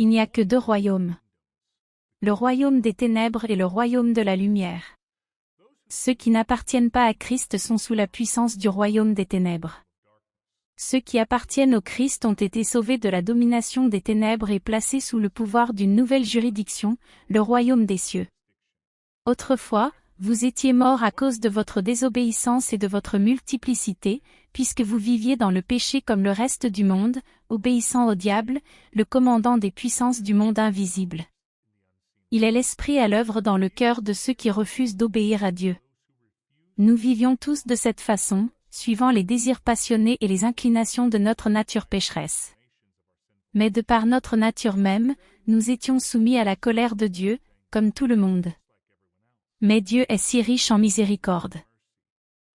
Il n'y a que deux royaumes. Le royaume des ténèbres et le royaume de la lumière. Ceux qui n'appartiennent pas à Christ sont sous la puissance du royaume des ténèbres. Ceux qui appartiennent au Christ ont été sauvés de la domination des ténèbres et placés sous le pouvoir d'une nouvelle juridiction, le royaume des cieux. Autrefois, vous étiez morts à cause de votre désobéissance et de votre multiplicité, puisque vous viviez dans le péché comme le reste du monde, obéissant au diable, le commandant des puissances du monde invisible. Il est l'esprit à l'œuvre dans le cœur de ceux qui refusent d'obéir à Dieu. Nous vivions tous de cette façon, suivant les désirs passionnés et les inclinations de notre nature pécheresse. Mais de par notre nature même, nous étions soumis à la colère de Dieu, comme tout le monde. Mais Dieu est si riche en miséricorde.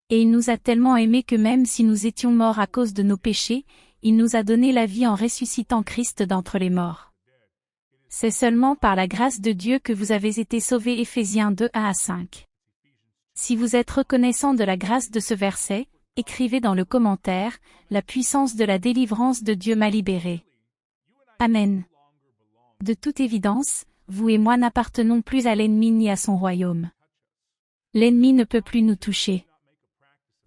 Et il nous a tellement aimés que même si nous étions morts à cause de nos péchés, il nous a donné la vie en ressuscitant Christ d'entre les morts. C'est seulement par la grâce de Dieu que vous avez été sauvés. Éphésiens 2, 1-5. Si vous êtes reconnaissant de la grâce de ce verset, écrivez dans le commentaire, la puissance de la délivrance de Dieu m'a libéré. Amen. De toute évidence, vous et moi n'appartenons plus à l'ennemi ni à son royaume. L'ennemi ne peut plus nous toucher.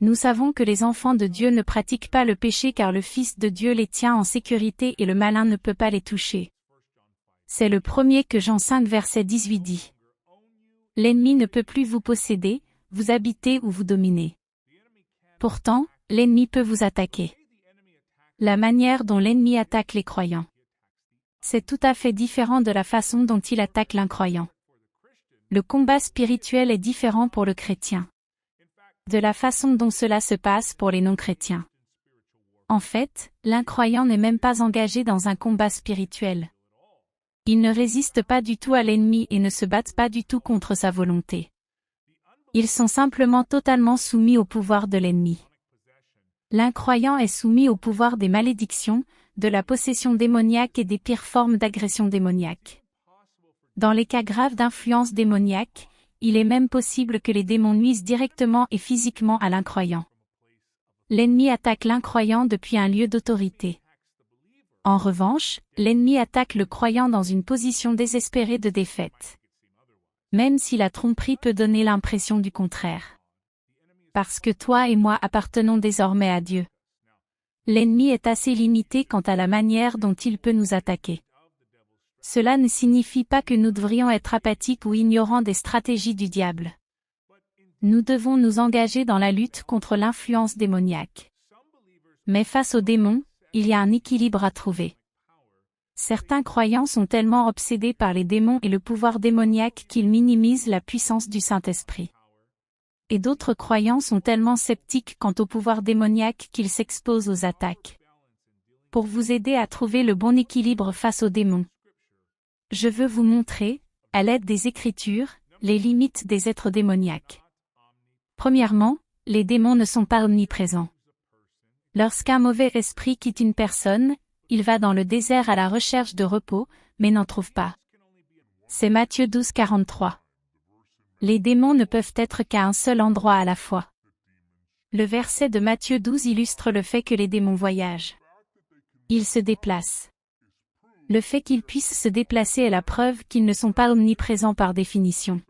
Nous savons que les enfants de Dieu ne pratiquent pas le péché car le Fils de Dieu les tient en sécurité et le malin ne peut pas les toucher. C'est le 1 Jean 5 verset 18 dit. L'ennemi ne peut plus vous posséder, vous habiter ou vous dominer. Pourtant, l'ennemi peut vous attaquer. La manière dont l'ennemi attaque les croyants. C'est tout à fait différent de la façon dont il attaque l'incroyant. Le combat spirituel est différent pour le chrétien. De la façon dont cela se passe pour les non-chrétiens. En fait, l'incroyant n'est même pas engagé dans un combat spirituel. Ils ne résistent pas du tout à l'ennemi et ne se battent pas du tout contre sa volonté. Ils sont simplement totalement soumis au pouvoir de l'ennemi. L'incroyant est soumis au pouvoir des malédictions, de la possession démoniaque et des pires formes d'agression démoniaque. Dans les cas graves d'influence démoniaque, il est même possible que les démons nuisent directement et physiquement à l'incroyant. L'ennemi attaque l'incroyant depuis un lieu d'autorité. En revanche, l'ennemi attaque le croyant dans une position désespérée de défaite. Même si la tromperie peut donner l'impression du contraire. Parce que toi et moi appartenons désormais à Dieu. L'ennemi est assez limité quant à la manière dont il peut nous attaquer. Cela ne signifie pas que nous devrions être apathiques ou ignorants des stratégies du diable. Nous devons nous engager dans la lutte contre l'influence démoniaque. Mais face aux démons, il y a un équilibre à trouver. Certains croyants sont tellement obsédés par les démons et le pouvoir démoniaque qu'ils minimisent la puissance du Saint-Esprit. Et d'autres croyants sont tellement sceptiques quant au pouvoir démoniaque qu'ils s'exposent aux attaques. Pour vous aider à trouver le bon équilibre face aux démons, je veux vous montrer, à l'aide des Écritures, les limites des êtres démoniaques. Premièrement, les démons ne sont pas omniprésents. Lorsqu'un mauvais esprit quitte une personne, il va dans le désert à la recherche de repos, mais n'en trouve pas. C'est Matthieu 12, 43. Les démons ne peuvent être qu'à un seul endroit à la fois. Le verset de Matthieu 12 illustre le fait que les démons voyagent. Ils se déplacent. Le fait qu'ils puissent se déplacer est la preuve qu'ils ne sont pas omniprésents par définition.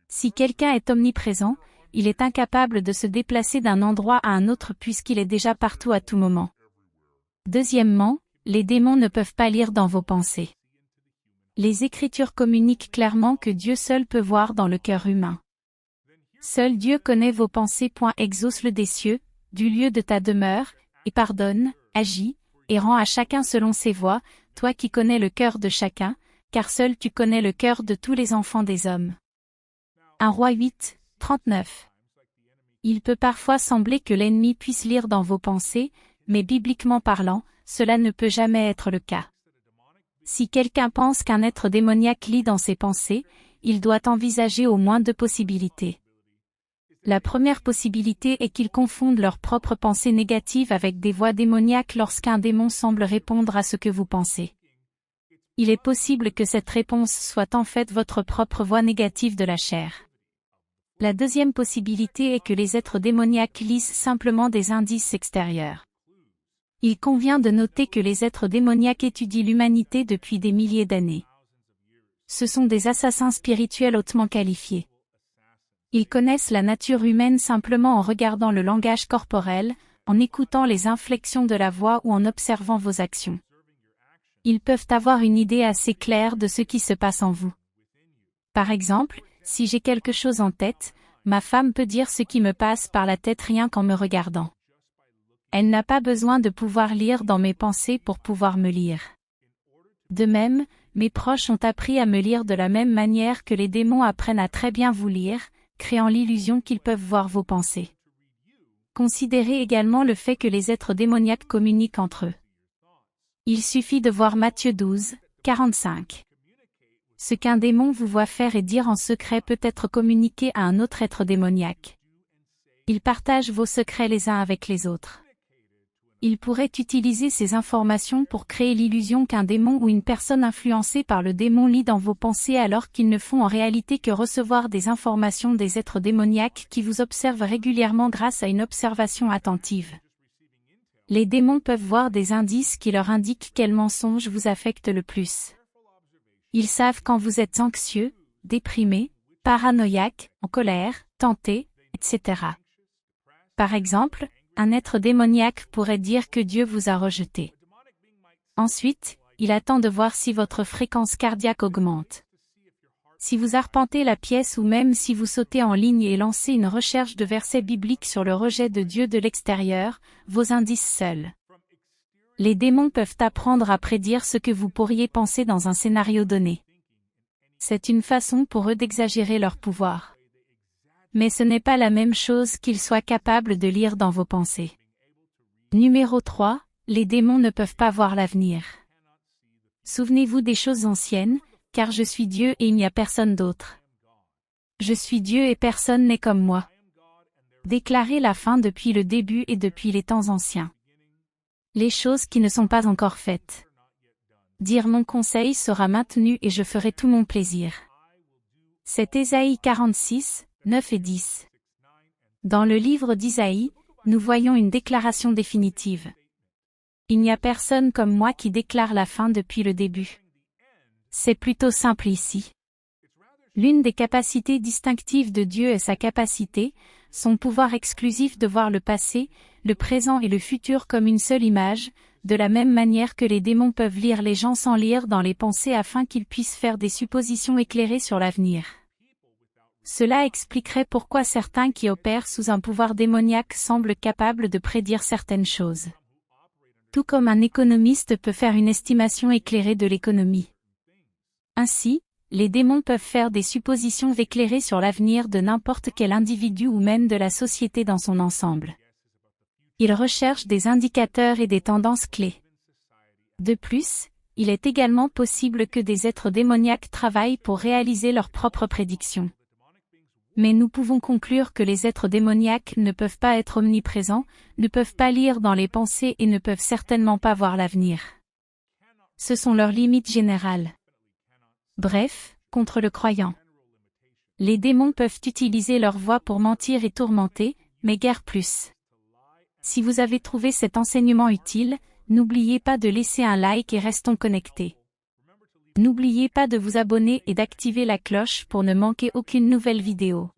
Si quelqu'un est omniprésent, il est incapable de se déplacer d'un endroit à un autre puisqu'il est déjà partout à tout moment. Deuxièmement, les démons ne peuvent pas lire dans vos pensées. Les Écritures communiquent clairement que Dieu seul peut voir dans le cœur humain. Seul Dieu connaît vos pensées. Exauce-le des cieux, du lieu de ta demeure, et pardonne, agis, et rends à chacun selon ses voies, toi qui connais le cœur de chacun, car seul tu connais le cœur de tous les enfants des hommes. 1 Roi 8, 39. Il peut parfois sembler que l'ennemi puisse lire dans vos pensées, mais bibliquement parlant, cela ne peut jamais être le cas. Si quelqu'un pense qu'un être démoniaque lit dans ses pensées, il doit envisager au moins deux possibilités. La première possibilité est qu'ils confondent leurs propres pensées négatives avec des voix démoniaques lorsqu'un démon semble répondre à ce que vous pensez. Il est possible que cette réponse soit en fait votre propre voix négative de la chair. La deuxième possibilité est que les êtres démoniaques lisent simplement des indices extérieurs. Il convient de noter que les êtres démoniaques étudient l'humanité depuis des milliers d'années. Ce sont des assassins spirituels hautement qualifiés. Ils connaissent la nature humaine simplement en regardant le langage corporel, en écoutant les inflexions de la voix ou en observant vos actions. Ils peuvent avoir une idée assez claire de ce qui se passe en vous. Par exemple, si j'ai quelque chose en tête, ma femme peut dire ce qui me passe par la tête rien qu'en me regardant. Elle n'a pas besoin de pouvoir lire dans mes pensées pour pouvoir me lire. De même, mes proches ont appris à me lire de la même manière que les démons apprennent à très bien vous lire, créant l'illusion qu'ils peuvent voir vos pensées. Considérez également le fait que les êtres démoniaques communiquent entre eux. Il suffit de voir Matthieu 12, 45. Ce qu'un démon vous voit faire et dire en secret peut être communiqué à un autre être démoniaque. Ils partagent vos secrets les uns avec les autres. Ils pourraient utiliser ces informations pour créer l'illusion qu'un démon ou une personne influencée par le démon lit dans vos pensées alors qu'ils ne font en réalité que recevoir des informations des êtres démoniaques qui vous observent régulièrement grâce à une observation attentive. Les démons peuvent voir des indices qui leur indiquent quel mensonge vous affecte le plus. Ils savent quand vous êtes anxieux, déprimé, paranoïaque, en colère, tenté, etc. Par exemple, un être démoniaque pourrait dire que Dieu vous a rejeté. Ensuite, il attend de voir si votre fréquence cardiaque augmente. Si vous arpentez la pièce ou même si vous sautez en ligne et lancez une recherche de versets bibliques sur le rejet de Dieu de l'extérieur, vos indices seuls. Les démons peuvent apprendre à prédire ce que vous pourriez penser dans un scénario donné. C'est une façon pour eux d'exagérer leur pouvoir. Mais ce n'est pas la même chose qu'ils soient capables de lire dans vos pensées. Numéro 3, les démons ne peuvent pas voir l'avenir. Souvenez-vous des choses anciennes, car je suis Dieu et il n'y a personne d'autre. Je suis Dieu et personne n'est comme moi. Déclarez la fin depuis le début et depuis les temps anciens. Les choses qui ne sont pas encore faites. Dire mon conseil sera maintenu et je ferai tout mon plaisir. C'est Ésaïe 46, 9 et 10. Dans le livre d'Isaïe, nous voyons une déclaration définitive. Il n'y a personne comme moi qui déclare la fin depuis le début. C'est plutôt simple ici. L'une des capacités distinctives de Dieu est sa capacité, son pouvoir exclusif de voir le passé, le présent et le futur comme une seule image, de la même manière que les démons peuvent lire les gens sans lire dans les pensées afin qu'ils puissent faire des suppositions éclairées sur l'avenir. Cela expliquerait pourquoi certains qui opèrent sous un pouvoir démoniaque semblent capables de prédire certaines choses. Tout comme un économiste peut faire une estimation éclairée de l'économie. Ainsi, les démons peuvent faire des suppositions éclairées sur l'avenir de n'importe quel individu ou même de la société dans son ensemble. Ils recherchent des indicateurs et des tendances clés. De plus, il est également possible que des êtres démoniaques travaillent pour réaliser leurs propres prédictions. Mais nous pouvons conclure que les êtres démoniaques ne peuvent pas être omniprésents, ne peuvent pas lire dans les pensées et ne peuvent certainement pas voir l'avenir. Ce sont leurs limites générales. Bref, contre le croyant. Les démons peuvent utiliser leur voix pour mentir et tourmenter, mais guère plus. Si vous avez trouvé cet enseignement utile, n'oubliez pas de laisser un like et restons connectés. N'oubliez pas de vous abonner et d'activer la cloche pour ne manquer aucune nouvelle vidéo.